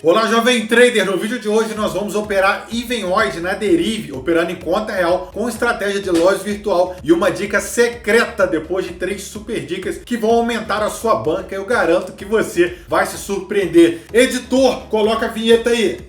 Olá, jovem trader! No vídeo de hoje nós vamos operar Even Odd na Derive, operando em conta real com estratégia de loja virtual e uma dica secreta depois de 3 super dicas que vão aumentar a sua banca. Eu garanto que você vai se surpreender. Editor, coloca a vinheta aí!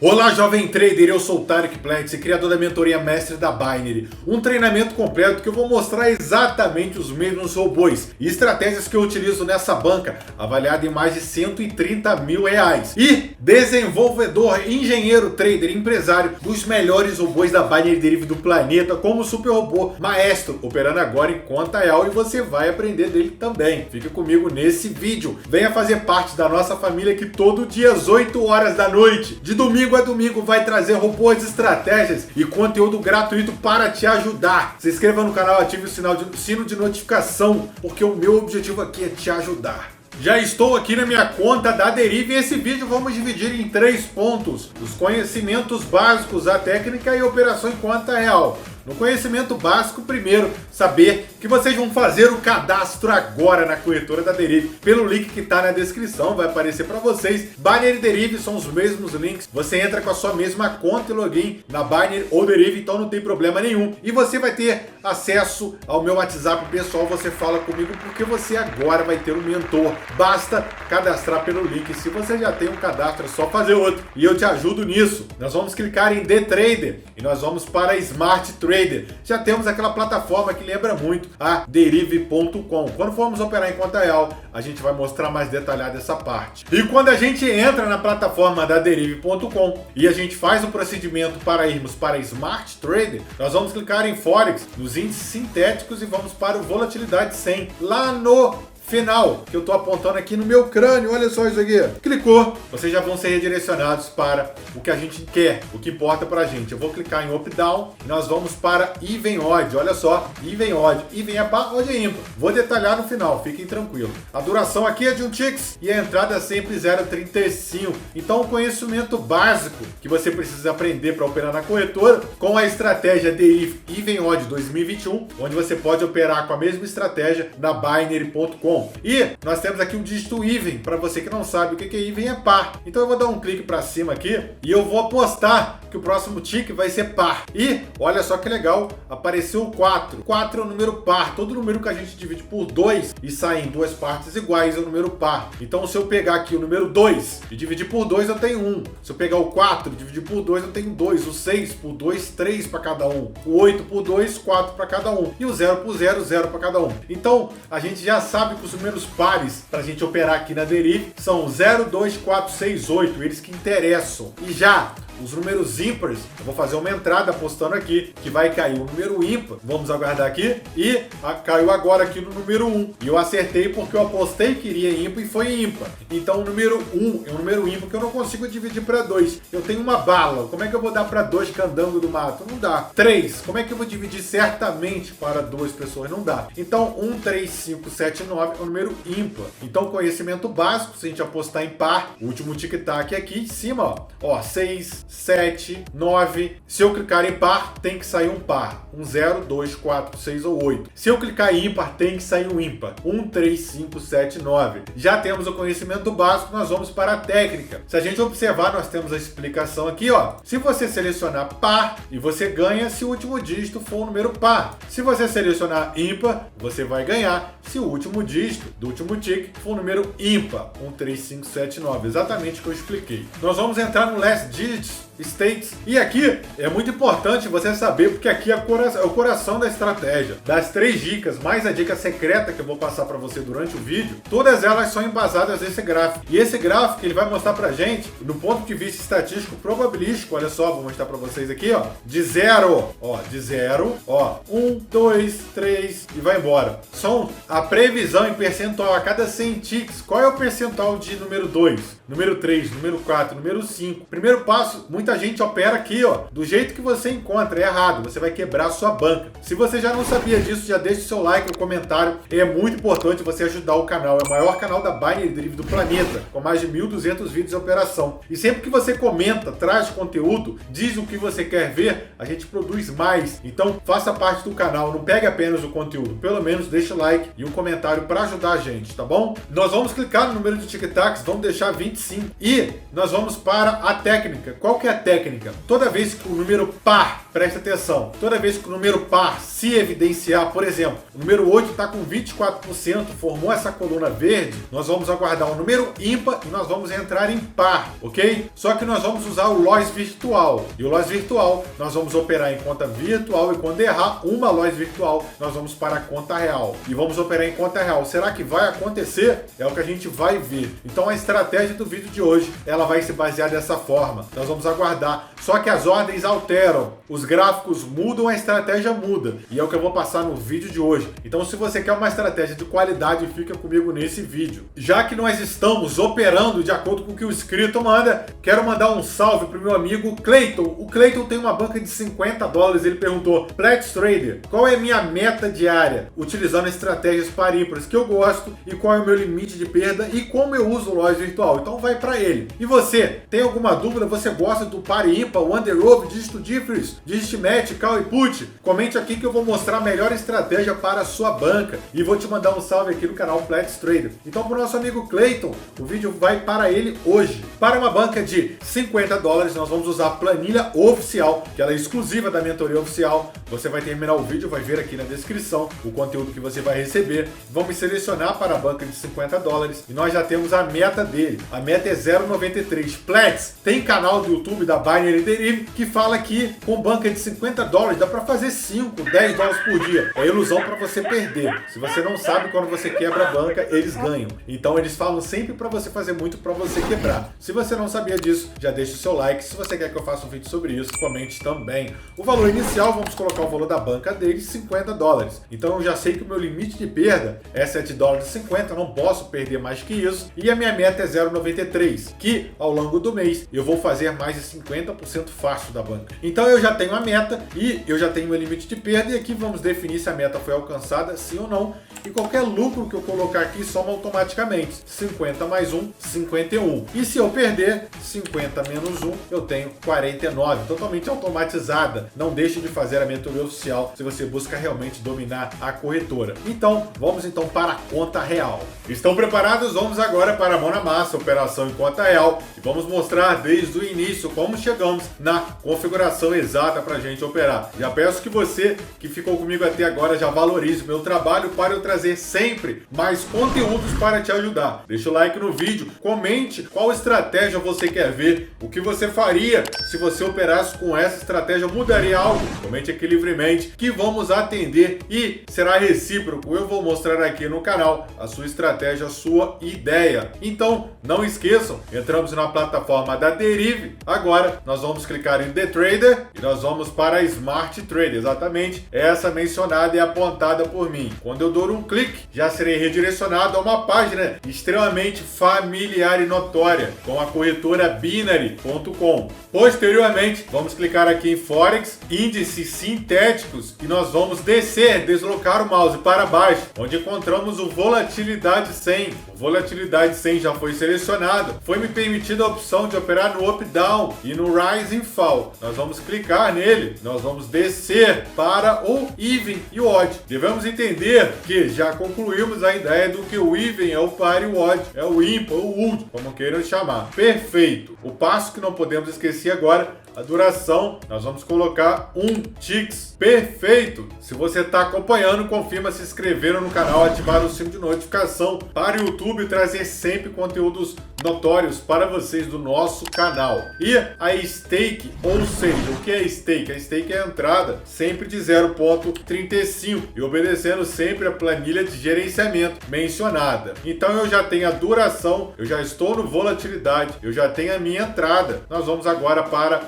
Olá, jovem trader, eu sou o Tarek Platts, criador da mentoria mestre da Binary, um treinamento completo que eu vou mostrar exatamente os mesmos robôs e estratégias que eu utilizo nessa banca, avaliada em mais de 130 mil reais. E desenvolvedor, engenheiro, trader, empresário dos melhores robôs da Binary Derive do planeta, como o Super Robô Maestro, operando agora em conta real, e você vai aprender dele também. Fica comigo nesse vídeo, venha fazer parte da nossa família que todo dia às 8 horas da noite, de domingo a domingo, vai trazer robôs, estratégias e conteúdo gratuito para te ajudar. Se inscreva no canal, ative o sino de notificação, porque o meu objetivo aqui é te ajudar. Já estou aqui na minha conta da Derive e esse vídeo vamos dividir em 3 pontos: os conhecimentos básicos, a técnica e a operação em conta real. No conhecimento básico, primeiro, saber que vocês vão fazer o cadastro agora na corretora da Derive pelo link que está na descrição, vai aparecer para vocês. Binary e Derive são os mesmos links, você entra com a sua mesma conta e login na Binary ou Derive, então não tem problema nenhum. E você vai ter acesso ao meu WhatsApp pessoal, você fala comigo porque você agora vai ter um mentor. Basta cadastrar pelo link, se você já tem um cadastro é só fazer outro e eu te ajudo nisso. Nós vamos clicar em The Trader e nós vamos para Smart Trader. Já temos aquela plataforma que lembra muito a Derive.com. Quando formos operar em conta real, a gente vai mostrar mais detalhado essa parte. E quando a gente entra na plataforma da Derive.com e a gente faz o procedimento para irmos para Smart Trader, nós vamos clicar em Forex, nos índices sintéticos e vamos para o Volatilidade 100, lá no final, que eu estou apontando aqui no meu crânio, olha só isso aqui. Clicou, vocês já vão ser redirecionados para o que a gente quer, o que importa para a gente. Eu vou clicar em Up Down e nós vamos para Even Odd, olha só, Even Odd. Even é par, odd é ímpar. Vou detalhar no final, fiquem tranquilos. A duração aqui é de um ticks e a entrada é sempre 0,35. Então o conhecimento básico que você precisa aprender para operar na corretora com a estratégia Derive Even Odd 2021, onde você pode operar com a mesma estratégia na Binary.com. E nós temos aqui um dígito Even, para você que não sabe o que é Even, é par. Então eu vou dar um clique para cima aqui e eu vou apostar que o próximo tick vai ser par. E olha só que legal, apareceu o 4. 4 é um número par. Todo número que a gente divide por 2 e sai em duas partes iguais é um número par. Então se eu pegar aqui o número 2 e dividir por 2, eu tenho 1. Se eu pegar o 4 e dividir por 2, eu tenho 2. O 6 por 2, 3 para cada um. O 8 por 2, 4 para cada um. E o 0 por 0, 0 para cada um. Então a gente já sabe que os números pares para a gente operar aqui na Derive são 0, 2, 4, 6, 8, eles que interessam. E já os números ímpares, eu vou fazer uma entrada apostando aqui, que vai cair o número ímpar, vamos aguardar aqui, e caiu agora aqui no número 1, e eu acertei porque eu apostei que iria ímpar e foi ímpar. Então o número 1 é um número ímpar que eu não consigo dividir para 2, eu tenho uma bala, como é que eu vou dar para 2 candango do mato? Não dá. 3, como é que eu vou dividir certamente para 2 pessoas? Não dá. Então 1, 3, 5, 7, 9 é um número ímpar. Então conhecimento básico, se a gente apostar em par, o último tic-tac aqui em cima, ó, 6, 7, 9. Se eu clicar em par, tem que sair um par. 1, 0, 2, 4, 6 ou 8. Se eu clicar em ímpar, tem que sair um ímpar. 1, 3, 5, 7, 9. Já temos o conhecimento básico, nós vamos para a técnica. Se a gente observar, nós temos a explicação aqui, ó. Se você selecionar par, e você ganha se o último dígito for um número par. Se você selecionar ímpar, você vai ganhar se o último dígito do último tick for um número ímpar. 1, 3, 5, 7, 9. Exatamente o que eu expliquei. Nós vamos entrar no Last Digits States. E aqui é muito importante você saber, porque aqui é o coração da estratégia. Das 3 dicas, mais a dica secreta que eu vou passar para você durante o vídeo, todas elas são embasadas nesse gráfico. E esse gráfico ele vai mostrar pra gente, no ponto de vista estatístico probabilístico, olha só, vou mostrar para vocês aqui, ó, de 0, ó, de 0, ó, 1, 2, 3 e vai embora. São a previsão em percentual a cada 100 ticks. Qual é o percentual de número 2? número 3, número 4, número 5. Primeiro passo, muita gente opera aqui, ó, do jeito que você encontra, é errado, você vai quebrar a sua banca. Se você já não sabia disso, já deixa o seu like no comentário, é muito importante você ajudar o canal, é o maior canal da Binary Deriv do planeta, com mais de 1.200 vídeos de operação. E sempre que você comenta, traz conteúdo, diz o que você quer ver, a gente produz mais. Então faça parte do canal, não pegue apenas o conteúdo, pelo menos deixa o like e um comentário para ajudar a gente, tá bom? Nós vamos clicar no número de tic-tacs, vamos deixar 25 e nós vamos para a técnica. Qual que é a técnica? Toda vez que o número par, presta atenção, toda vez que o número par se evidenciar, por exemplo, o número 8 está com 24%, formou essa coluna verde, nós vamos aguardar o número ímpar e nós vamos entrar em par, ok? Só que nós vamos usar o loss virtual. E o loss virtual, nós vamos operar em conta virtual e quando errar uma loss virtual, nós vamos para a conta real. E vamos operar em conta real. Será que vai acontecer? É o que a gente vai ver. Então a estratégia do vídeo de hoje, ela vai se basear dessa forma. Nós vamos aguardar. Só que as ordens alteram, os gráficos mudam, a estratégia muda. E é o que eu vou passar no vídeo de hoje. Então se você quer uma estratégia de qualidade, fica comigo nesse vídeo. Já que nós estamos operando de acordo com o que o inscrito manda, quero mandar um salve pro meu amigo Clayton. O Clayton tem uma banca de $50. Ele perguntou: Plex Trader, qual é a minha meta diária utilizando estratégias par ímpares que eu gosto e qual é o meu limite de perda e como eu uso o loss virtual? Então vai para ele. E você, tem alguma dúvida? Você gosta do par ímpar, o underover, dígito difference, dígito match, call e put? Comente aqui que eu vou mostrar a melhor estratégia para a sua banca e vou te mandar um salve aqui no canal Plex Trader. Então para o nosso amigo Clayton, o vídeo vai para ele hoje. Para uma banca de $50, nós vamos usar a planilha oficial, que ela é exclusiva da mentoria oficial. Você vai terminar o vídeo, vai ver aqui na descrição o conteúdo que você vai receber. Vamos selecionar para a banca de $50 e nós já temos a meta dele. A meta é 0,93. Plex, tem canal do YouTube da Binary Deriv que fala que com banca de $50 dá para fazer 5, $10 por dia. É ilusão para você perder. Se você não sabe, quando você quebra a banca, eles ganham. Então eles falam sempre para você fazer muito para você quebrar. Se você não sabia disso, já deixa o seu like. Se você quer que eu faça um vídeo sobre isso, comente também. O valor inicial, vamos colocar o valor da banca dele, $50. Então eu já sei que o meu limite de perda é $7,50, eu não posso perder mais que isso. E a minha meta é 0,93, que ao longo do mês eu vou fazer mais de 50% fácil da banca. Então eu já tenho a meta e eu já tenho o meu limite de perda e aqui vamos definir se a meta foi alcançada, sim ou não. E qualquer lucro que eu colocar aqui soma automaticamente. 50 mais 1, 51. E se eu perder, 50 menos 1, eu tenho 49. Totalmente automatizada. Não deixe de fazer a mentoria oficial se você busca realmente dominar a corretora. Então, vamos então para a conta real. Estão preparados? Vamos agora para a mão na massa, operação em conta real. E vamos mostrar desde o início como chegamos na configuração exata para a gente operar. Já peço que você que ficou comigo até agora já valorize o meu trabalho para eu trazer sempre mais conteúdos para te ajudar. Deixa o like no vídeo, comente qual estratégia você quer ver, o que você faria se você operasse com essa estratégia, mudaria algo? Comente aqui livremente que vamos atender e será recíproco. Eu vou mostrar aqui no canal a sua estratégia, a sua ideia. Então, não esqueçam, entramos na plataforma da Deriv. Agora, nós vamos clicar em The Trader e nós vamos para a Smart Trader, exatamente essa mencionada e apontada por mim. Quando eu dou um clique, já serei redirecionado a uma página extremamente familiar e notória com a corretora Binary.com. Posteriormente, vamos clicar aqui em Forex, índices sintéticos e nós vamos deslocar o mouse para baixo, onde encontramos o Volatilidade 100. O Volatilidade 100 já foi selecionado. Foi me permitida a opção de operar no Up Down e no Rise and Fall. Nós vamos clicar nele, nós vamos descer para o Even e o Odd. Devemos entender que já concluímos a ideia do que o Even é o par e o Odd é o ímpar, o odd, como queiram chamar. Perfeito. O passo que não podemos esquecer agora, a duração, nós vamos colocar 1 ticks. Perfeito! Se você está acompanhando, confirma se inscrever no canal, ativar o sino de notificação para o YouTube trazer sempre conteúdos notórios para vocês do nosso canal. E a stake, ou seja, o que é stake? A stake é a entrada sempre de 0,35 e obedecendo sempre a planilha de gerenciamento mencionada. Então eu já tenho a duração, eu já estou no volatilidade, eu já tenho a minha entrada. Nós vamos agora para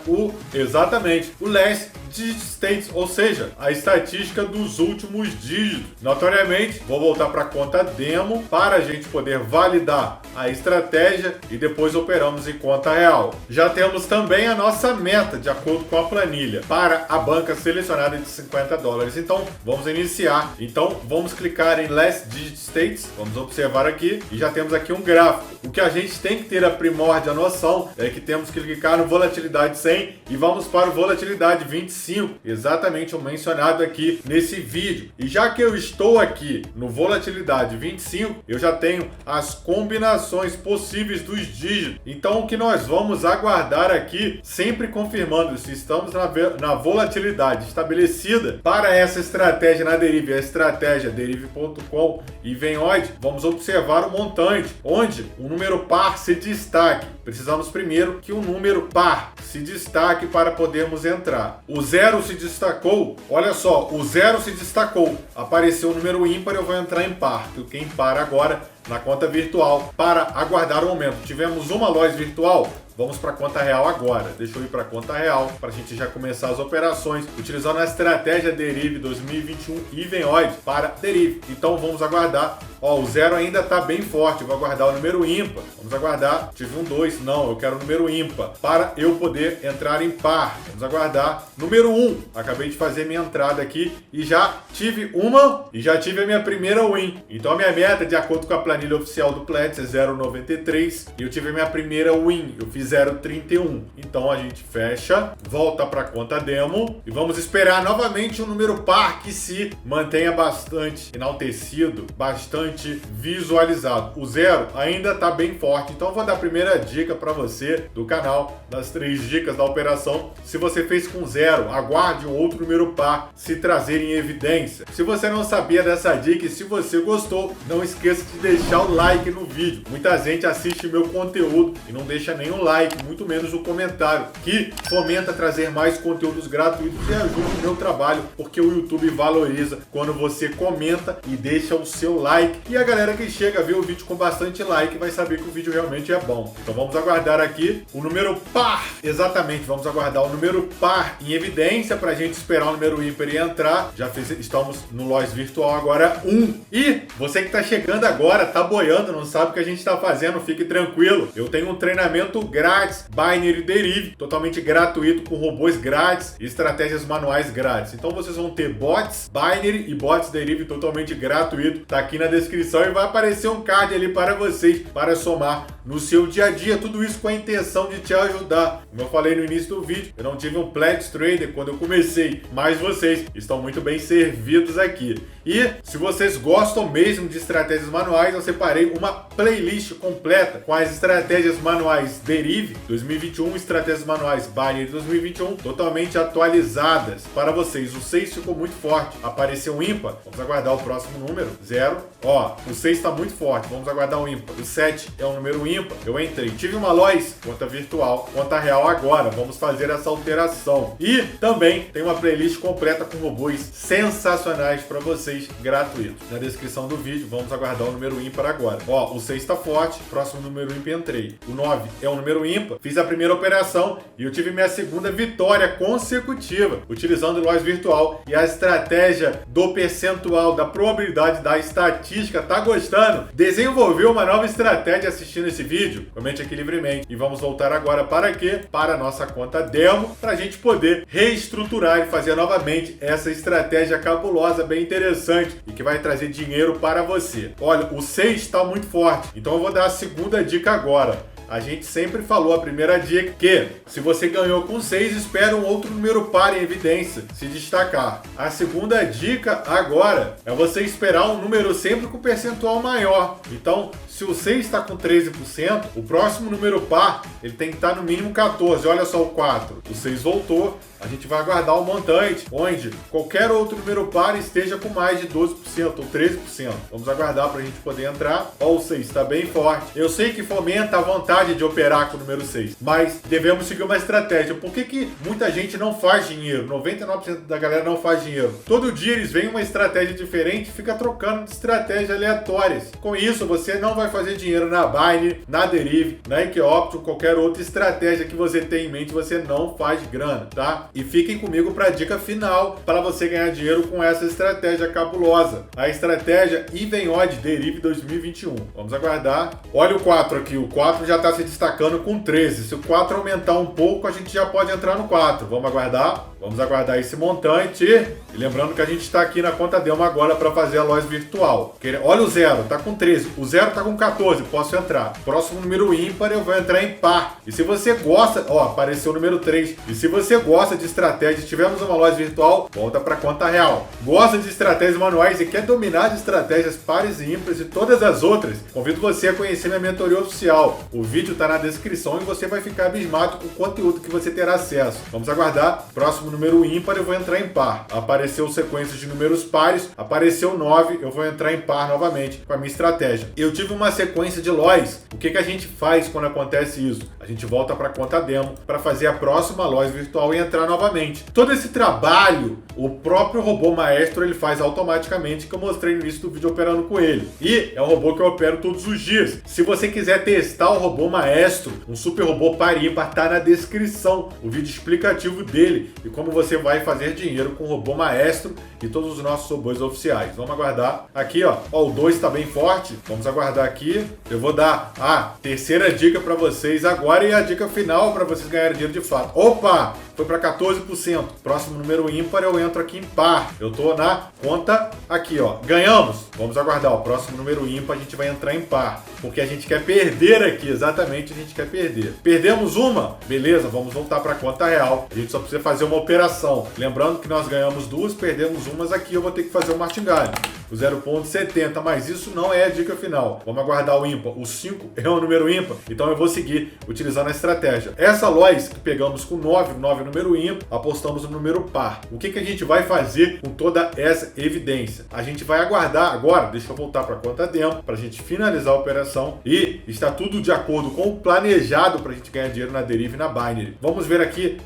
exatamente o last digit states, ou seja, a estatística dos últimos dígitos. Notoriamente, vou voltar para a conta demo para a gente poder validar a estratégia e depois operamos em conta real. Já temos também a nossa meta, de acordo com a planilha, para a banca selecionada de $50. Então, vamos iniciar. Então, vamos clicar em Last Digit States, vamos observar aqui e já temos aqui um gráfico. O que a gente tem que ter a primórdia noção é que temos que clicar no volatilidade 100 e vamos para o volatilidade 25, exatamente o mencionado aqui nesse vídeo. E já que eu estou aqui no volatilidade 25, eu já tenho as combinações possíveis dos dígitos. Então o que nós vamos aguardar aqui, sempre confirmando se estamos na volatilidade estabelecida para essa estratégia na Derive, a estratégia derive.com e Venhoid, vamos observar o montante, onde o número par se destaque. Precisamos primeiro que o número par se destaque para podermos entrar. O 0 se destacou, olha só, o 0 se destacou, apareceu o número ímpar, eu vou entrar em par. Cliquei em par agora na conta virtual para aguardar o momento. Tivemos uma loja virtual. Vamos para a conta real agora. Deixa eu ir para a conta real para a gente já começar as operações utilizando a estratégia Derive 2021 e Venhoid para Derive. Então vamos aguardar. Ó, o 0 ainda está bem forte. Eu vou aguardar o número ímpar. Vamos aguardar. Tive um 2. Não, eu quero o número ímpar para eu poder entrar em par. Vamos aguardar. Número 1. Acabei de fazer minha entrada aqui e já tive uma e já tive a minha primeira win. Então a minha meta, de acordo com a planilha oficial do Pledge, é 0,93 e eu tive a minha primeira win. Eu fiz 0,31. Então a gente fecha, volta para a conta demo e vamos esperar novamente um número par que se mantenha bastante enaltecido, bastante visualizado. O 0 ainda está bem forte, então eu vou dar a primeira dica para você do canal, das 3 dicas da operação. Se você fez com 0, aguarde um outro número par se trazer em evidência. Se você não sabia dessa dica e se você gostou, não esqueça de deixar o like no vídeo. Muita gente assiste meu conteúdo e não deixa nenhum like, muito menos o comentário, que fomenta trazer mais conteúdos gratuitos e ajuda o meu trabalho, porque o YouTube valoriza quando você comenta e deixa o seu like. E a galera que chega a ver o vídeo com bastante like vai saber que o vídeo realmente é bom. Então vamos aguardar aqui o número par. Exatamente, vamos aguardar o número par em evidência para a gente esperar o número ímpar e entrar. Estamos no Lois Virtual agora 1. E você que está chegando agora, tá boiando, não sabe o que a gente está fazendo, fique tranquilo. Eu tenho um treinamento grátis, Binary Derive, totalmente gratuito, com robôs grátis e estratégias manuais grátis. Então vocês vão ter bots Binary e bots Derive totalmente gratuito. Tá aqui na descrição e vai aparecer um card ali para vocês, para somar no seu dia a dia. Tudo isso com a intenção de te ajudar. Como eu falei no início do vídeo, eu não tive um Pledge Trader quando eu comecei, mas vocês estão muito bem servidos aqui. E se vocês gostam mesmo de estratégias manuais, eu separei uma playlist completa com as estratégias manuais Derive 2021, estratégias manuais Binary 2021, totalmente atualizadas para vocês. O 6 ficou muito forte, apareceu um ímpar, vamos aguardar o próximo número, 0. Ó, o 6 está muito forte, vamos aguardar um ímpar. O 7 é um número ímpar, eu entrei. Tive uma Lois, conta virtual, conta real agora, vamos fazer essa alteração. E também tem uma playlist completa com robôs sensacionais para vocês, gratuitos. Na descrição do vídeo, vamos aguardar o número ímpar agora. Ó, o 6 está forte, próximo número ímpar entrei. O 9 é um número ímpar, fiz a primeira operação e eu tive minha segunda vitória consecutiva, utilizando o Lois Virtual e a estratégia do percentual, da probabilidade, da estatística. Tá gostando? Desenvolveu uma nova estratégia assistindo esse vídeo? Comente aqui livremente. E vamos voltar agora para quê? Para a nossa conta demo, para a gente poder reestruturar e fazer novamente essa estratégia cabulosa, bem interessante e que vai trazer dinheiro para você. Olha, o 6 está muito forte, então eu vou dar a segunda dica agora. A gente sempre falou, a primeira dica, que se você ganhou com 6, espera um outro número par em evidência se destacar. A segunda dica agora é você esperar um número sempre com percentual maior. Então, se o 6 está com 13%, o próximo número par ele tem que estar no mínimo 14%. Olha só o 4. O 6 voltou. A gente vai aguardar o montante, onde qualquer outro número par esteja com mais de 12% ou 13%. Vamos aguardar para a gente poder entrar. Ó, o 6 está bem forte. Eu sei que fomenta a vontade de operar com o número 6, mas devemos seguir uma estratégia. Por que muita gente não faz dinheiro? 99% da galera não faz dinheiro. Todo dia eles veem uma estratégia diferente e fica trocando de estratégias aleatórias. Com isso, você não vai fazer dinheiro na Binary, na Derive, na Equoption, qualquer outra estratégia que você tem em mente, você não faz grana, tá? tá? E fiquem comigo para a dica final para você ganhar dinheiro com essa estratégia cabulosa. A estratégia Even Odd Derive 2021. Vamos aguardar. Olha o 4 aqui, o 4 já está se destacando com 13. Se o 4 aumentar um pouco, a gente já pode entrar no 4. Vamos aguardar? Vamos aguardar esse montante. E lembrando que a gente está aqui na conta Demo agora para fazer a loja virtual. Olha o 0, tá com 13. O 0 tá com 14, posso entrar. Próximo número ímpar, eu vou entrar em par. E se você gosta, ó, apareceu o número 3. E se você gosta de estratégias, tivemos uma loja virtual, volta para conta real. Gosta de estratégias manuais e quer dominar de estratégias pares e ímpares e todas as outras, convido você a conhecer minha mentoria oficial. O vídeo tá na descrição e você vai ficar abismado com o conteúdo que você terá acesso. Vamos aguardar. Próximo número ímpar, eu vou entrar em par. Apareceu sequência de números pares, apareceu 9, eu vou entrar em par novamente com a minha estratégia. Eu tive uma sequência de LOIs. O que a gente faz quando acontece isso? A gente volta para a conta Demo para fazer a próxima loja virtual e entrar novamente. Todo esse trabalho, o próprio robô maestro ele faz automaticamente, que eu mostrei no início do vídeo operando com ele. E é um robô que eu opero todos os dias. Se você quiser testar o robô maestro, um super robô par ímpar, tá na descrição o vídeo explicativo dele e como você vai fazer dinheiro com o robô maestro e todos os nossos robôs oficiais. Vamos aguardar. Aqui, ó, o 2 está bem forte. Vamos aguardar aqui. Eu vou dar a terceira dica para vocês agora e a dica final para vocês ganharem dinheiro de fato. Opa! Foi para 14%. Próximo número ímpar, eu entro aqui em par. Eu tô na conta aqui, ó. Ganhamos. Vamos aguardar. O próximo número ímpar, a gente vai entrar em par. Porque a gente quer perder aqui. Exatamente, a gente quer perder. Perdemos uma? Beleza, vamos voltar para a conta real. A gente só precisa fazer uma operação. Lembrando que nós ganhamos duas, perdemos umas aqui. Eu vou ter que fazer o martingale. O 0,70, mas isso não é a dica final. Vamos aguardar o ímpar. O 5 é um número ímpar, então eu vou seguir utilizando a estratégia. Essa loja que pegamos com 9 número ímpar, apostamos no número par. O que a gente vai fazer com toda essa evidência? A gente vai aguardar agora, deixa eu voltar para a conta Demo, para a gente finalizar a operação e está tudo de acordo com o planejado para a gente ganhar dinheiro na Derive e na Binary. Vamos ver aqui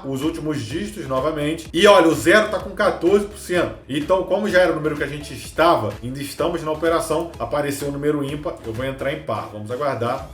os últimos dígitos novamente. E olha, o 0 está com 14%. Então, como já era o número que a gente ainda estamos na operação, apareceu o número ímpar, eu vou entrar em par. Vamos aguardar.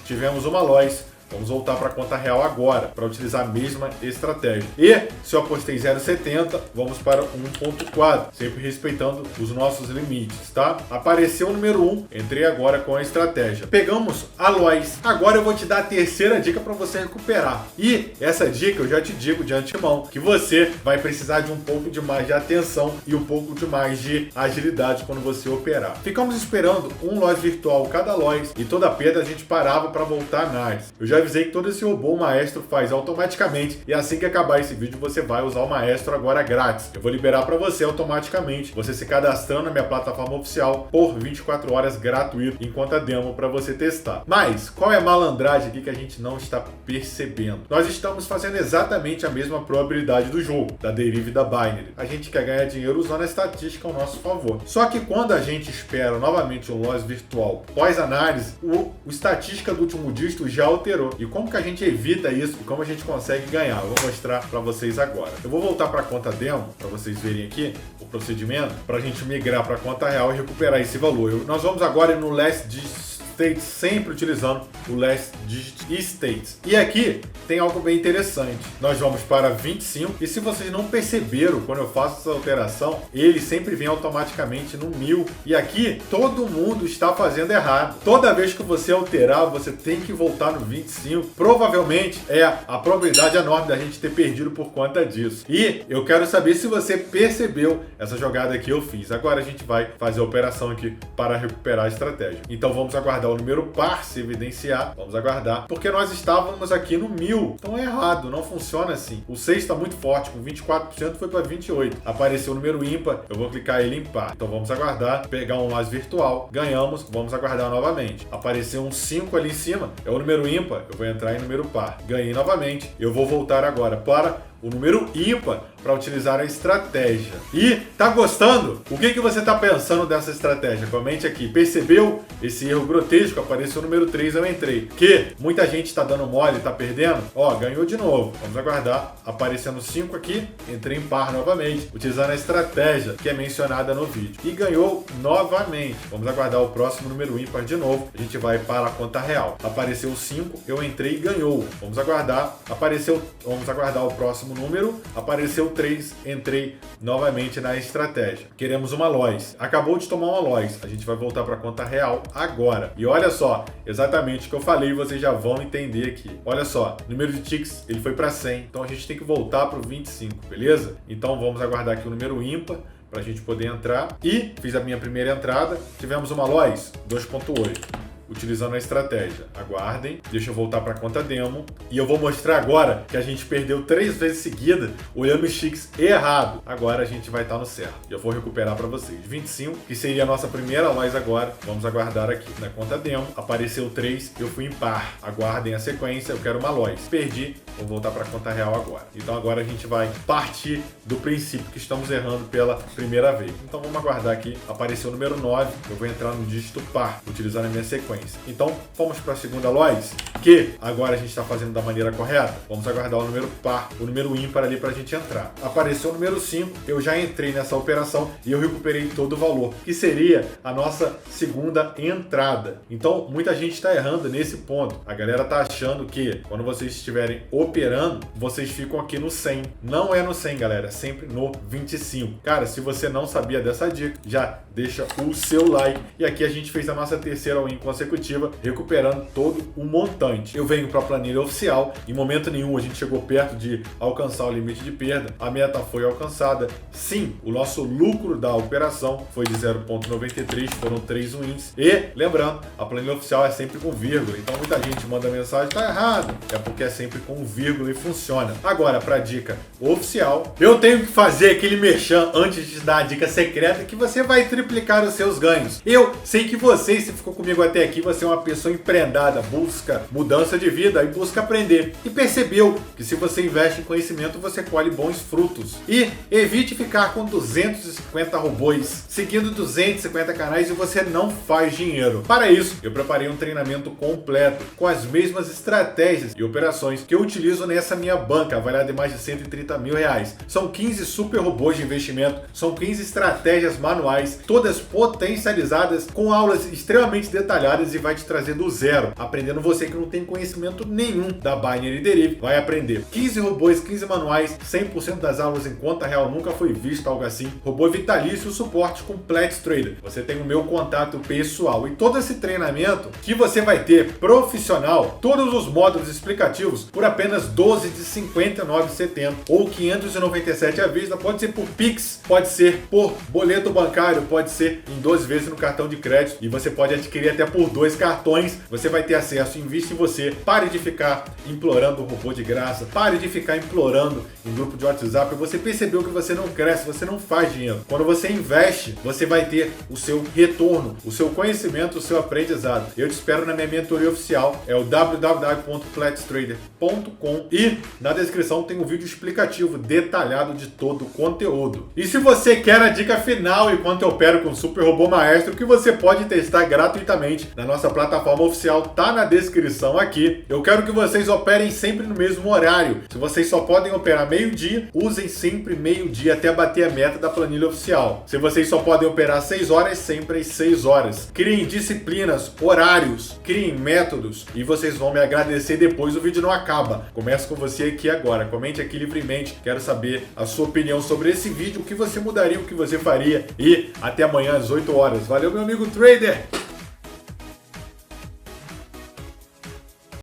Tivemos uma loja. Vamos voltar para a conta real agora, para utilizar a mesma estratégia. E se eu apostei 0,70, vamos para 1,4, sempre respeitando os nossos limites, tá? Apareceu o número 1, entrei agora com a estratégia. Pegamos a Lois. Agora eu vou te dar a terceira dica para você recuperar. E essa dica eu já te digo de antemão, que você vai precisar de um pouco de mais de atenção e um pouco de mais de agilidade quando você operar. Ficamos esperando um Lois virtual cada Lois e toda perda a gente parava para voltar na análise. Eu já avisei que todo esse robô o maestro faz automaticamente e assim que acabar esse vídeo você vai usar o maestro agora grátis. Eu vou liberar para você automaticamente, você se cadastrando na minha plataforma oficial por 24 horas gratuito em conta Demo para você testar. Mas qual é a malandragem aqui que a gente não está percebendo? Nós estamos fazendo exatamente a mesma probabilidade do jogo, da Derive e da Binary. A gente quer ganhar dinheiro usando a estatística ao nosso favor. Só que quando a gente espera novamente um loss virtual pós-análise, o estatística do último dígito já alterou. E como que a gente evita isso e como a gente consegue ganhar? Eu vou mostrar para vocês agora. Eu vou voltar para a conta Demo, para vocês verem aqui o procedimento, para a gente migrar para a conta real e recuperar esse valor. Nós vamos agora no Last Digit States, sempre utilizando o Last Digit States. E aqui tem algo bem interessante. Nós vamos para 25 e se vocês não perceberam, quando eu faço essa alteração, ele sempre vem automaticamente no 1000. E aqui todo mundo está fazendo errado. Toda vez que você alterar, você tem que voltar no 25. Provavelmente é a probabilidade enorme da gente ter perdido por conta disso. E eu quero saber se você percebeu essa jogada que eu fiz. Agora a gente vai fazer a operação aqui para recuperar a estratégia. Então vamos aguardar o número par se evidenciar. Vamos aguardar, porque nós estávamos aqui no 1000. Então é errado, não funciona assim. O 6 está muito forte, com 24% foi para 28%. Apareceu o número ímpar, eu vou clicar ele em par. Então vamos aguardar, pegar um loss virtual, ganhamos, vamos aguardar novamente. Apareceu um 5 ali em cima, é o número ímpar, eu vou entrar em número par. Ganhei novamente, eu vou voltar agora para o número ímpar. para utilizar a estratégia. E tá gostando? O que você tá pensando dessa estratégia? Comente aqui. Percebeu esse erro grotesco? Apareceu o número 3, eu entrei. Que muita gente tá dando mole, tá perdendo? Ó, ganhou de novo. Vamos aguardar. Aparecendo 5 aqui, entrei em par novamente, utilizando a estratégia que é mencionada no vídeo. E ganhou novamente. Vamos aguardar o próximo número ímpar de novo. A gente vai para a conta real. Apareceu 5, eu entrei e ganhou. Vamos aguardar. Vamos aguardar o próximo número. Apareceu 3, entrei novamente na estratégia. Queremos uma Lois. Acabou de tomar uma Lois. A gente vai voltar para a conta real agora. E olha só, exatamente o que eu falei, vocês já vão entender aqui. Olha só, o número de ticks, ele foi para 100. Então a gente tem que voltar para o 25, beleza? Então vamos aguardar aqui o número ímpar para a gente poder entrar. E fiz a minha primeira entrada. Tivemos uma Lois 2.8. Utilizando a estratégia. Aguardem, deixa eu voltar para a conta demo e eu vou mostrar agora que a gente perdeu 3 vezes seguida olhando os ticks errado. Agora a gente vai estar no certo. Eu vou recuperar para vocês. 25, que seria a nossa primeira Lois agora. Vamos aguardar aqui na conta demo. Apareceu 3, eu fui em par. Aguardem a sequência, eu quero uma Lois. Perdi, vou voltar para a conta real agora. Então agora a gente vai partir do princípio que estamos errando pela primeira vez. Então vamos aguardar aqui. Apareceu o número 9, eu vou entrar no dígito par, utilizando a minha sequência. Então, vamos para a segunda Lois, que agora a gente está fazendo da maneira correta. Vamos aguardar o número par, o número ímpar ali para a gente entrar. Apareceu o número 5, eu já entrei nessa operação e eu recuperei todo o valor, que seria a nossa segunda entrada. Então, muita gente está errando nesse ponto. A galera está achando que quando vocês estiverem operando, vocês ficam aqui no 100. Não é no 100, galera, é sempre no 25. Cara, se você não sabia dessa dica, já deixa o seu like. E aqui a gente fez a nossa terceira win consecutiva, recuperando todo o montante. Eu venho para a planilha oficial, em momento nenhum a gente chegou perto de alcançar o limite de perda, a meta foi alcançada. Sim, o nosso lucro da operação foi de 0,93, foram 3 wins. E, lembrando, a planilha oficial é sempre com vírgula, então muita gente manda mensagem, tá errado, é porque é sempre com vírgula e funciona. Agora, para a dica oficial, eu tenho que fazer aquele merchan antes de dar a dica secreta que você vai triplicar os seus ganhos. Eu sei que você, se ficou comigo até aqui, você é uma pessoa empreendada, busca mudança de vida e busca aprender. E percebeu que se você investe em conhecimento, você colhe bons frutos. E evite ficar com 250 robôs, seguindo 250 canais e você não faz dinheiro. Para isso, eu preparei um treinamento completo, com as mesmas estratégias e operações que eu utilizo nessa minha banca, avaliada em mais de 130 mil reais. São 15 super robôs de investimento, são 15 estratégias manuais, todas potencializadas, com aulas extremamente detalhadas e vai te trazer do zero, aprendendo você que não tem conhecimento nenhum da Binary Derivative, vai aprender 15 robôs, 15 manuais, 100% das aulas em conta real, nunca foi visto algo assim, robô vitalício, suporte com Plex Trader, você tem o meu contato pessoal e todo esse treinamento que você vai ter profissional, todos os módulos explicativos por apenas 12 de 59,70 ou 597 à vista, pode ser por Pix, pode ser por boleto bancário, pode ser em 12 vezes no cartão de crédito e você pode adquirir até por 2 cartões, você vai ter acesso, invista em você, pare de ficar implorando o robô de graça, pare de ficar implorando em grupo de WhatsApp, você percebeu que você não cresce, você não faz dinheiro. Quando você investe, você vai ter o seu retorno, o seu conhecimento, o seu aprendizado. Eu te espero na minha mentoria oficial, é o www.plextrader.com e na descrição tem um vídeo explicativo detalhado de todo o conteúdo. E se você quer a dica final enquanto eu opero com o Super Robô Maestro, que você pode testar gratuitamente na nossa plataforma oficial, tá na descrição aqui. Eu quero que vocês operem sempre no mesmo horário. Se vocês só podem operar meio-dia, usem sempre meio-dia até bater a meta da planilha oficial. Se vocês só podem operar 6 horas, sempre às 6 horas. Criem disciplinas, horários, criem métodos e vocês vão me agradecer depois, o vídeo não acaba. Começo com você aqui agora, comente aqui livremente, quero saber a sua opinião sobre esse vídeo, o que você mudaria, o que você faria e até amanhã às 8 horas. Valeu, meu amigo trader!